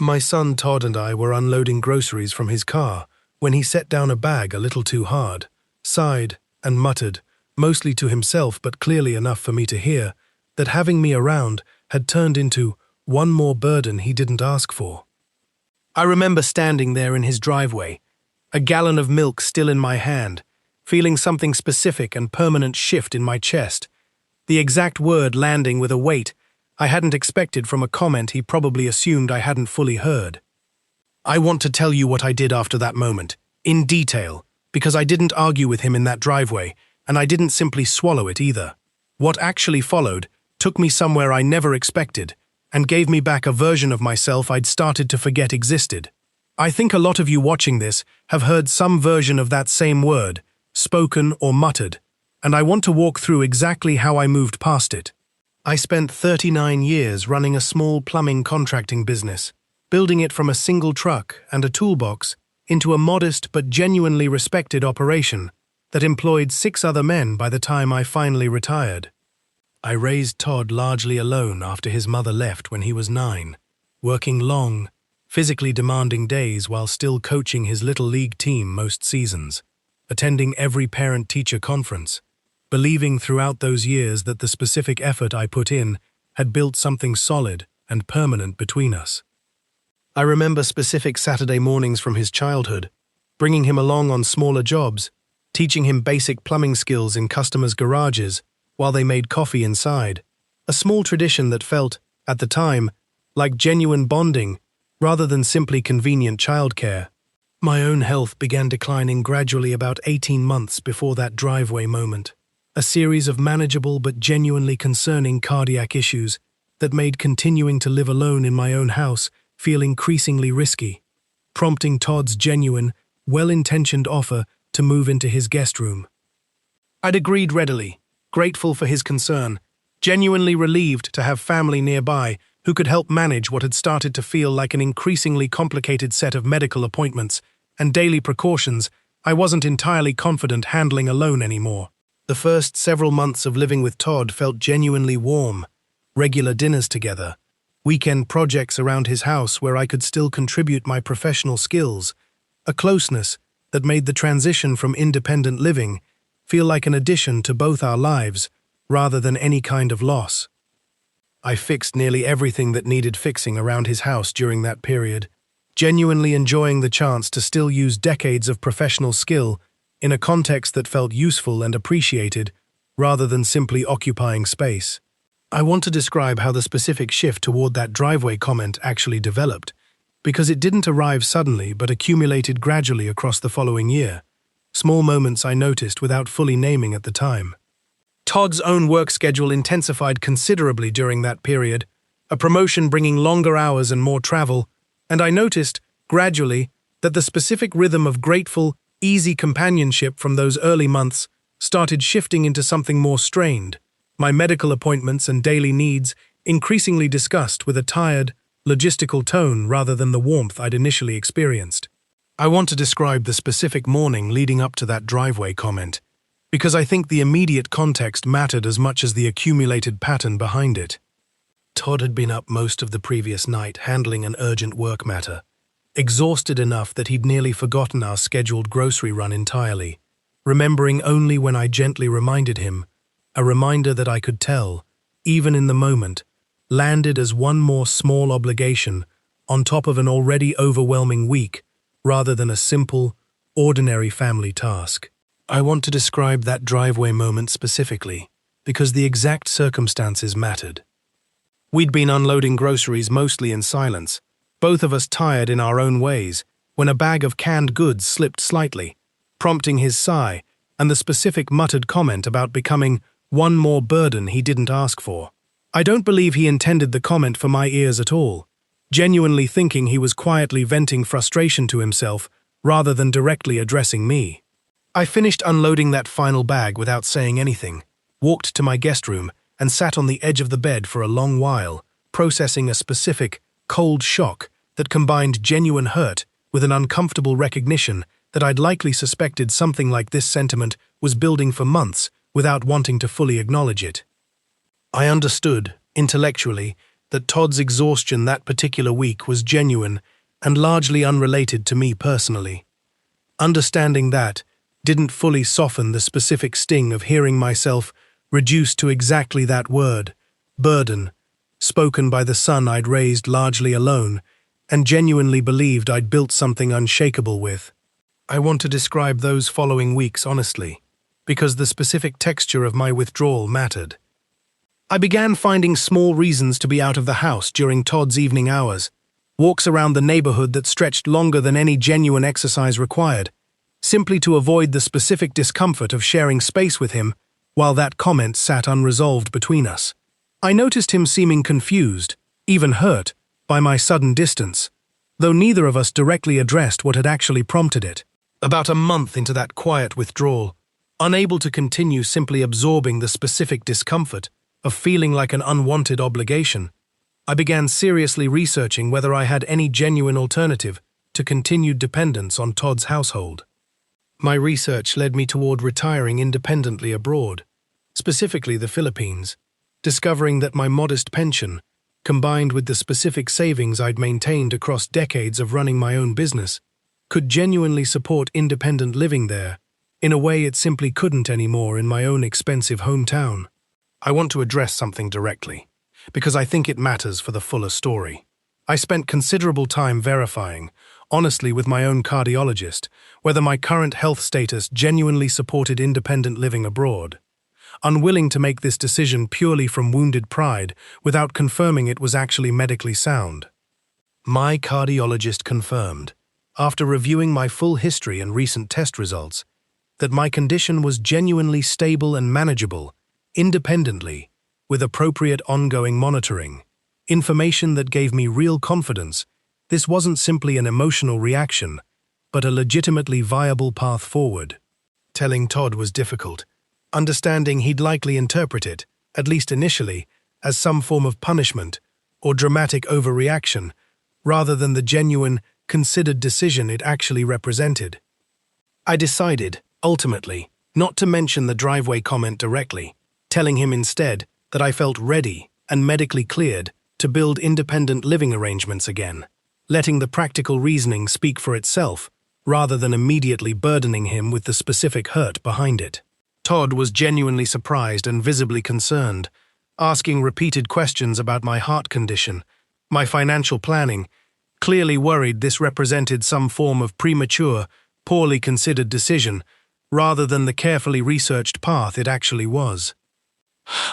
My son Todd and I were unloading groceries from his car when he set down a bag a little too hard, sighed, and muttered, mostly to himself but clearly enough for me to hear, that having me around had turned into one more burden he didn't ask for. I remember standing there in his driveway, a gallon of milk still in my hand, feeling something specific and permanent shift in my chest, the exact word landing with a weight I hadn't expected from a comment he probably assumed I hadn't fully heard. I want to tell you what I did after that moment, in detail, because I didn't argue with him in that driveway, and I didn't simply swallow it either. What actually followed took me somewhere I never expected, and gave me back a version of myself I'd started to forget existed. I think a lot of you watching this have heard some version of that same word, spoken or muttered, and I want to walk through exactly how I moved past it. I spent 39 years running a small plumbing contracting business, building it from a single truck and a toolbox into a modest but genuinely respected operation that employed 6 other men by the time I finally retired. I raised Todd largely alone after his mother left when he was 9, working long, physically demanding days while still coaching his little league team most seasons, attending every parent-teacher conference, believing throughout those years that the specific effort I put in had built something solid and permanent between us. I remember specific Saturday mornings from his childhood, bringing him along on smaller jobs, teaching him basic plumbing skills in customers' garages while they made coffee inside, a small tradition that felt, at the time, like genuine bonding rather than simply convenient childcare. My own health began declining gradually about 18 months before that driveway moment. A series of manageable but genuinely concerning cardiac issues that made continuing to live alone in my own house feel increasingly risky, prompting Todd's genuine, well-intentioned offer to move into his guest room. I'd agreed readily, grateful for his concern, genuinely relieved to have family nearby who could help manage what had started to feel like an increasingly complicated set of medical appointments and daily precautions I wasn't entirely confident handling alone anymore. The first several months of living with Todd felt genuinely warm, regular dinners together, weekend projects around his house where I could still contribute my professional skills, a closeness that made the transition from independent living feel like an addition to both our lives rather than any kind of loss. I fixed nearly everything that needed fixing around his house during that period, genuinely enjoying the chance to still use decades of professional skill in a context that felt useful and appreciated, rather than simply occupying space. I want to describe how the specific shift toward that driveway comment actually developed, because it didn't arrive suddenly but accumulated gradually across the following year, small moments I noticed without fully naming at the time. Todd's own work schedule intensified considerably during that period, a promotion bringing longer hours and more travel, and I noticed, gradually, that the specific rhythm of grateful, easy companionship from those early months started shifting into something more strained, my medical appointments and daily needs increasingly discussed with a tired, logistical tone rather than the warmth I'd initially experienced. I want to describe the specific morning leading up to that driveway comment, because I think the immediate context mattered as much as the accumulated pattern behind it. Todd had been up most of the previous night handling an urgent work matter, exhausted enough that he'd nearly forgotten our scheduled grocery run entirely, remembering only when I gently reminded him, a reminder that I could tell, even in the moment, landed as one more small obligation on top of an already overwhelming week, rather than a simple, ordinary family task. I want to describe that driveway moment specifically, because the exact circumstances mattered. We'd been unloading groceries mostly in silence, both of us tired in our own ways, when a bag of canned goods slipped slightly, prompting his sigh and the specific muttered comment about becoming one more burden he didn't ask for. I don't believe he intended the comment for my ears at all, genuinely thinking he was quietly venting frustration to himself rather than directly addressing me. I finished unloading that final bag without saying anything, walked to my guest room, and sat on the edge of the bed for a long while, processing a specific, cold shock that combined genuine hurt with an uncomfortable recognition that I'd likely suspected something like this sentiment was building for months without wanting to fully acknowledge it. I understood, intellectually, that Todd's exhaustion that particular week was genuine and largely unrelated to me personally. Understanding that didn't fully soften the specific sting of hearing myself reduced to exactly that word, burden, spoken by the son I'd raised largely alone and genuinely believed I'd built something unshakable with. I want to describe those following weeks honestly, because the specific texture of my withdrawal mattered. I began finding small reasons to be out of the house during Todd's evening hours, walks around the neighborhood that stretched longer than any genuine exercise required, simply to avoid the specific discomfort of sharing space with him while that comment sat unresolved between us. I noticed him seeming confused, even hurt, by my sudden distance, though neither of us directly addressed what had actually prompted it. About a month into that quiet withdrawal, unable to continue simply absorbing the specific discomfort of feeling like an unwanted obligation, I began seriously researching whether I had any genuine alternative to continued dependence on Todd's household. My research led me toward retiring independently abroad, specifically the Philippines, discovering that my modest pension, combined with the specific savings I'd maintained across decades of running my own business, could genuinely support independent living there, in a way it simply couldn't anymore in my own expensive hometown. I want to address something directly, because I think it matters for the fuller story. I spent considerable time verifying, honestly with my own cardiologist, whether my current health status genuinely supported independent living abroad. Unwilling to make this decision purely from wounded pride without confirming it was actually medically sound. My cardiologist confirmed, after reviewing my full history and recent test results, that my condition was genuinely stable and manageable, independently, with appropriate ongoing monitoring, information that gave me real confidence this wasn't simply an emotional reaction, but a legitimately viable path forward. Telling Todd was difficult, understanding he'd likely interpret it, at least initially, as some form of punishment or dramatic overreaction, rather than the genuine, considered decision it actually represented. I decided, ultimately, not to mention the driveway comment directly, telling him instead that I felt ready and medically cleared to build independent living arrangements again, letting the practical reasoning speak for itself, rather than immediately burdening him with the specific hurt behind it. Todd was genuinely surprised and visibly concerned, asking repeated questions about my heart condition, my financial planning, clearly worried this represented some form of premature, poorly considered decision, rather than the carefully researched path it actually was.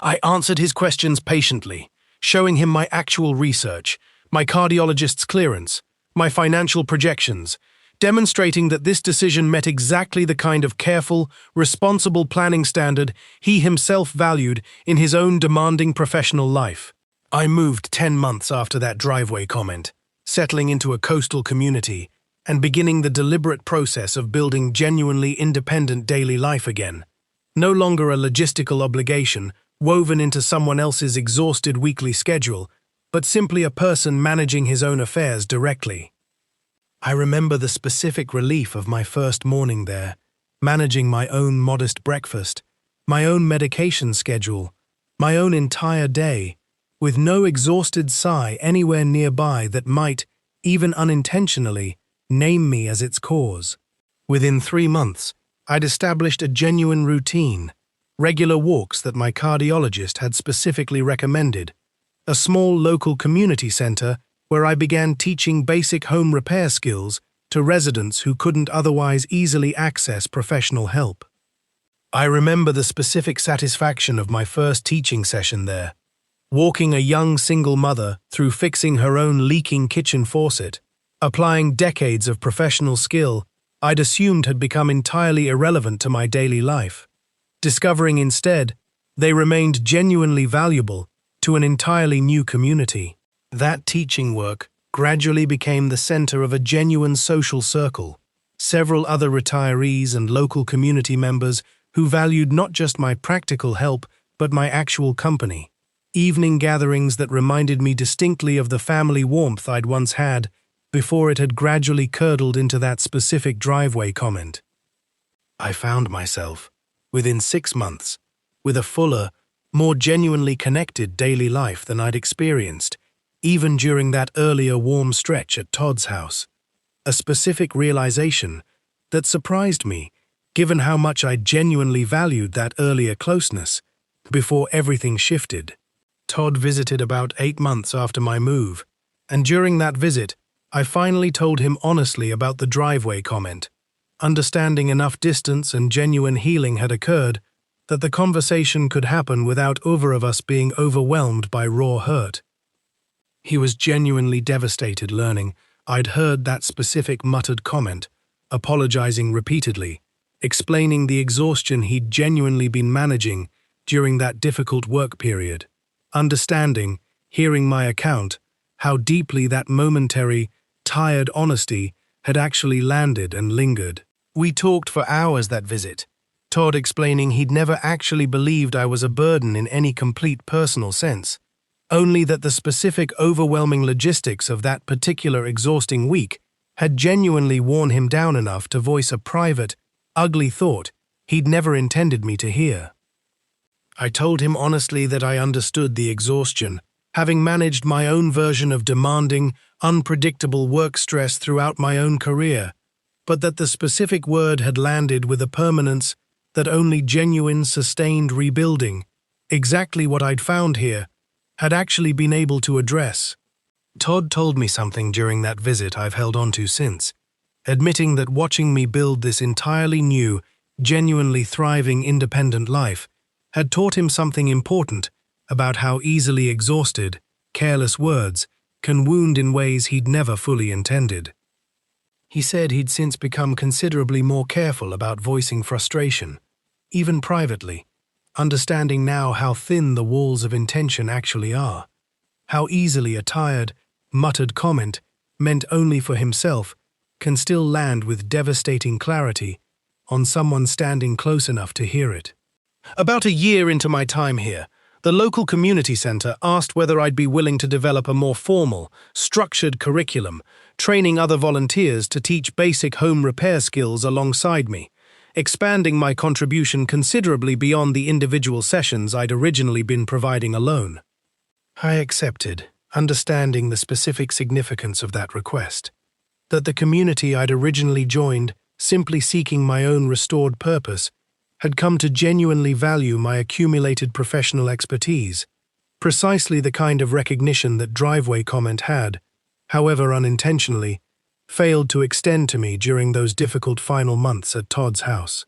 I answered his questions patiently, showing him my actual research, my cardiologist's clearance, my financial projections, demonstrating that this decision met exactly the kind of careful, responsible planning standard he himself valued in his own demanding professional life. I moved 10 months after that driveway comment, settling into a coastal community and beginning the deliberate process of building genuinely independent daily life again. No longer a logistical obligation woven into someone else's exhausted weekly schedule, but simply a person managing his own affairs directly. I remember the specific relief of my first morning there, managing my own modest breakfast, my own medication schedule, my own entire day, with no exhausted sigh anywhere nearby that might, even unintentionally, name me as its cause. Within 3 months, I'd established a genuine routine, regular walks that my cardiologist had specifically recommended, a small local community center where I began teaching basic home repair skills to residents who couldn't otherwise easily access professional help. I remember the specific satisfaction of my first teaching session there, walking a young single mother through fixing her own leaking kitchen faucet, applying decades of professional skill I'd assumed had become entirely irrelevant to my daily life, discovering instead they remained genuinely valuable to an entirely new community. That teaching work gradually became the center of a genuine social circle, several other retirees and local community members who valued not just my practical help but my actual company, evening gatherings that reminded me distinctly of the family warmth I'd once had before it had gradually curdled into that specific driveway comment. I found myself, within 6 months, with a fuller, more genuinely connected daily life than I'd experienced even during that earlier warm stretch at Todd's house. A specific realization that surprised me, given how much I genuinely valued that earlier closeness, before everything shifted. Todd visited about 8 months after my move, and during that visit, I finally told him honestly about the driveway comment. Understanding enough distance and genuine healing had occurred that the conversation could happen without either of us being overwhelmed by raw hurt. He was genuinely devastated learning I'd heard that specific muttered comment, apologizing repeatedly, explaining the exhaustion he'd genuinely been managing during that difficult work period. Understanding, hearing my account, how deeply that momentary, tired honesty had actually landed and lingered. We talked for hours that visit, Todd explaining he'd never actually believed I was a burden in any complete personal sense, only that the specific overwhelming logistics of that particular exhausting week had genuinely worn him down enough to voice a private, ugly thought he'd never intended me to hear. I told him honestly that I understood the exhaustion, having managed my own version of demanding, unpredictable work stress throughout my own career, but that the specific word had landed with a permanence that only genuine, sustained rebuilding, exactly what I'd found here, had actually been able to address. Todd told me something during that visit I've held on to since, admitting that watching me build this entirely new, genuinely thriving independent life had taught him something important about how easily exhausted, careless words can wound in ways he'd never fully intended. He said he'd since become considerably more careful about voicing frustration, even privately, understanding now how thin the walls of intention actually are, how easily a tired, muttered comment meant only for himself can still land with devastating clarity on someone standing close enough to hear it. About a year into my time here, the local community center asked whether I'd be willing to develop a more formal, structured curriculum, training other volunteers to teach basic home repair skills alongside me, expanding my contribution considerably beyond the individual sessions I'd originally been providing alone. I accepted, understanding the specific significance of that request, that the community I'd originally joined, simply seeking my own restored purpose, had come to genuinely value my accumulated professional expertise, precisely the kind of recognition that driveway comment had, however unintentionally, failed to extend to me during those difficult final months at Todd's house.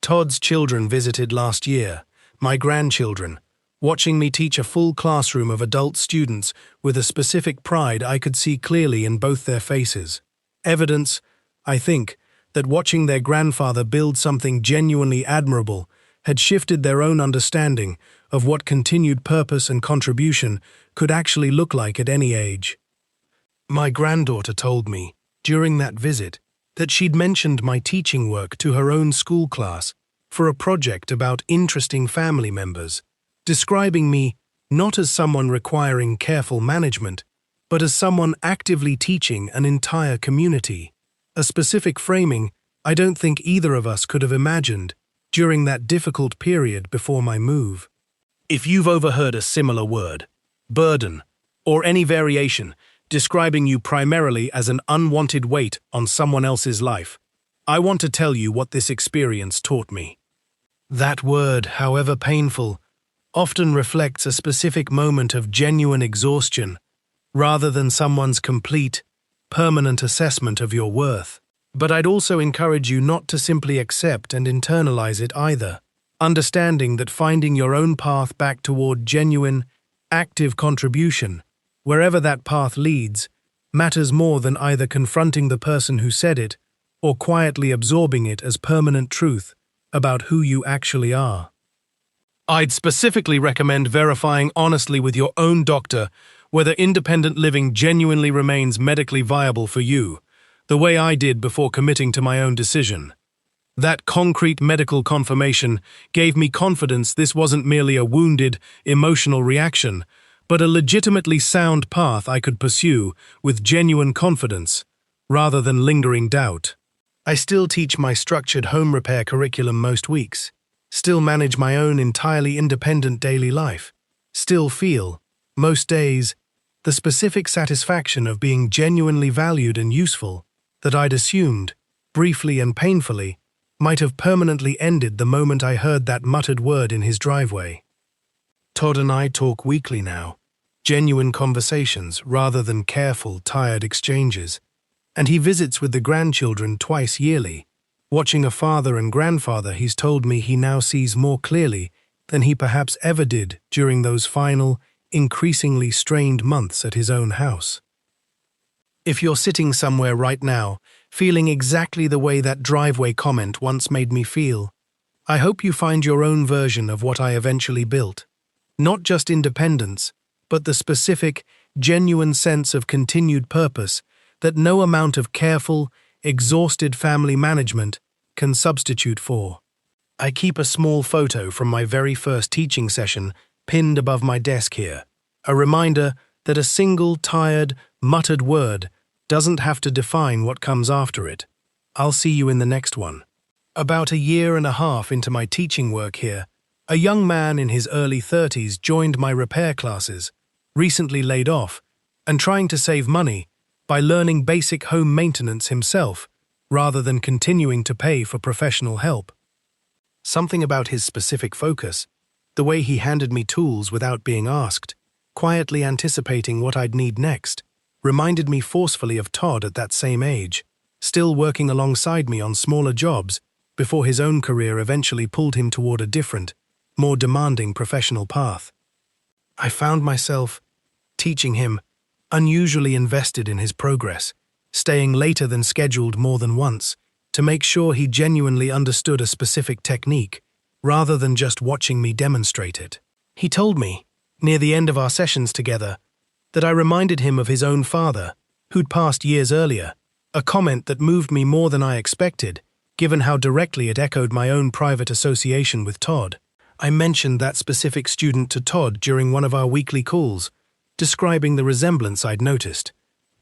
Todd's children visited last year, my grandchildren, watching me teach a full classroom of adult students with a specific pride I could see clearly in both their faces. Evidence, I think, that watching their grandfather build something genuinely admirable had shifted their own understanding of what continued purpose and contribution could actually look like at any age. My granddaughter told me, during that visit, that she'd mentioned my teaching work to her own school class for a project about interesting family members, describing me not as someone requiring careful management, but as someone actively teaching an entire community, a specific framing I don't think either of us could have imagined during that difficult period before my move. If you've overheard a similar word, burden, or any variation describing you primarily as an unwanted weight on someone else's life, I want to tell you what this experience taught me. That word, however painful, often reflects a specific moment of genuine exhaustion rather than someone's complete, permanent assessment of your worth. But I'd also encourage you not to simply accept and internalize it either, understanding that finding your own path back toward genuine, active contribution, wherever that path leads, matters more than either confronting the person who said it or quietly absorbing it as permanent truth about who you actually are. I'd specifically recommend verifying honestly with your own doctor whether independent living genuinely remains medically viable for you, the way I did before committing to my own decision. That concrete medical confirmation gave me confidence this wasn't merely a wounded, emotional reaction, but a legitimately sound path I could pursue with genuine confidence, rather than lingering doubt. I still teach my structured home repair curriculum most weeks, still manage my own entirely independent daily life, still feel, most days, The specific satisfaction of being genuinely valued and useful that I'd assumed, briefly and painfully, might have permanently ended the moment I heard that muttered word in his driveway. Todd and I talk weekly now, genuine conversations rather than careful, tired exchanges, and he visits with the grandchildren twice yearly, watching a father and grandfather he's told me he now sees more clearly than he perhaps ever did during those final, increasingly strained months at his own house. If you're sitting somewhere right now, feeling exactly the way that driveway comment once made me feel, I hope you find your own version of what I eventually built. Not just independence, but the specific, genuine sense of continued purpose that no amount of careful, exhausted family management can substitute for. I keep a small photo from my very first teaching session pinned above my desk here, a reminder that a single, tired, muttered word doesn't have to define what comes after it. I'll see you in the next one. About a year and a half into my teaching work here, a young man in his early 30s joined my repair classes, recently laid off, and trying to save money by learning basic home maintenance himself, rather than continuing to pay for professional help. Something about his specific focus, the way he handed me tools without being asked, quietly anticipating what I'd need next, reminded me forcefully of Todd at that same age, still working alongside me on smaller jobs before his own career eventually pulled him toward a different, more demanding professional path. I found myself teaching him, unusually invested in his progress, staying later than scheduled more than once, to make sure he genuinely understood a specific technique, rather than just watching me demonstrate it. He told me, near the end of our sessions together, that I reminded him of his own father, who'd passed years earlier, a comment that moved me more than I expected, given how directly it echoed my own private association with Todd. I mentioned that specific student to Todd during one of our weekly calls, describing the resemblance I'd noticed,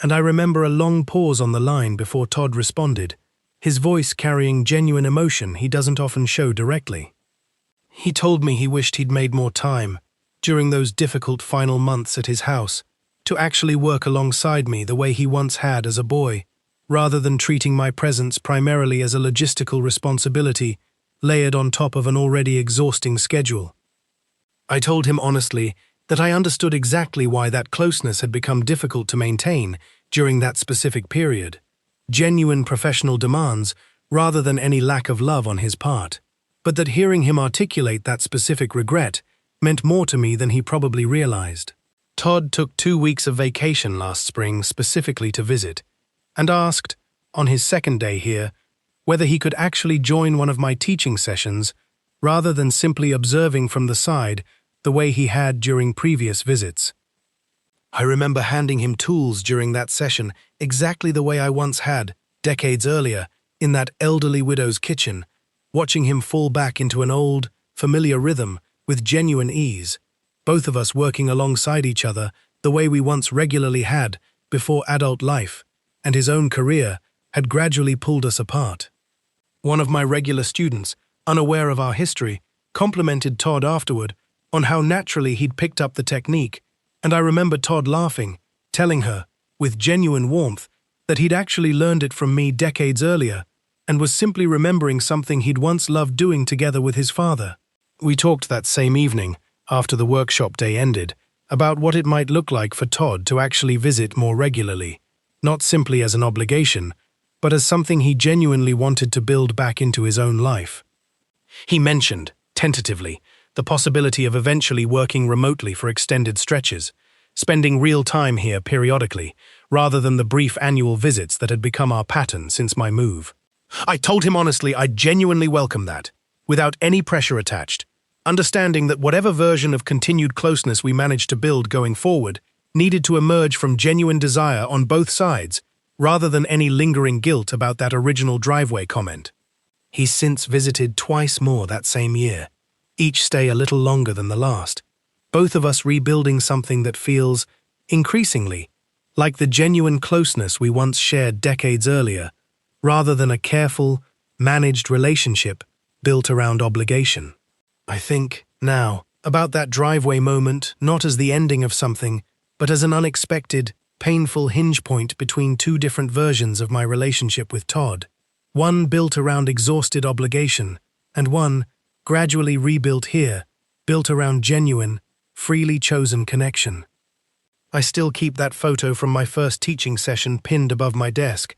and I remember a long pause on the line before Todd responded, his voice carrying genuine emotion he doesn't often show directly. He told me he wished he'd made more time, during those difficult final months at his house, to actually work alongside me the way he once had as a boy, rather than treating my presence primarily as a logistical responsibility layered on top of an already exhausting schedule. I told him honestly that I understood exactly why that closeness had become difficult to maintain during that specific period, genuine professional demands rather than any lack of love on his part, but that hearing him articulate that specific regret meant more to me than he probably realized. Todd took 2 weeks of vacation last spring specifically to visit, and asked, on his second day here, whether he could actually join one of my teaching sessions rather than simply observing from the side the way he had during previous visits. I remember handing him tools during that session exactly the way I once had, decades earlier, in that elderly widow's kitchen, watching him fall back into an old, familiar rhythm with genuine ease, both of us working alongside each other the way we once regularly had before adult life and his own career had gradually pulled us apart. One of my regular students, unaware of our history, complimented Todd afterward on how naturally he'd picked up the technique, and I remember Todd laughing, telling her, with genuine warmth, that he'd actually learned it from me decades earlier and was simply remembering something he'd once loved doing together with his father. We talked that same evening, after the workshop day ended, about what it might look like for Todd to actually visit more regularly, not simply as an obligation, but as something he genuinely wanted to build back into his own life. He mentioned, tentatively, the possibility of eventually working remotely for extended stretches, spending real time here periodically, rather than the brief annual visits that had become our pattern since my move. I told him honestly I'd genuinely welcome that, without any pressure attached, understanding that whatever version of continued closeness we managed to build going forward needed to emerge from genuine desire on both sides, rather than any lingering guilt about that original driveway comment. He's since visited twice more that same year, each stay a little longer than the last, both of us rebuilding something that feels, increasingly, like the genuine closeness we once shared decades earlier, rather than a careful, managed relationship built around obligation. I think, now, about that driveway moment not as the ending of something, but as an unexpected, painful hinge point between two different versions of my relationship with Todd. One built around exhausted obligation, and one, gradually rebuilt here, built around genuine, freely chosen connection. I still keep that photo from my first teaching session pinned above my desk,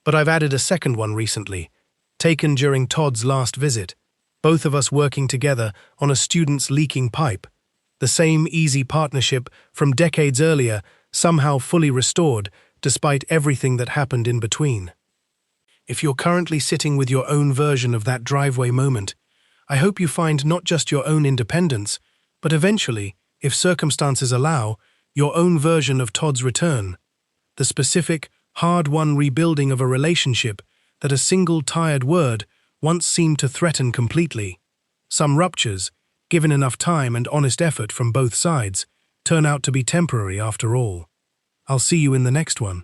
but I've added a second one recently, taken during Todd's last visit, both of us working together on a student's leaking pipe. The same easy partnership from decades earlier, somehow fully restored, despite everything that happened in between. If you're currently sitting with your own version of that driveway moment, I hope you find not just your own independence, but eventually, if circumstances allow, your own version of Todd's return. The specific, hard-won rebuilding of a relationship that a single tired word once seemed to threaten completely. Some ruptures, given enough time and honest effort from both sides, turn out to be temporary after all. I'll see you in the next one.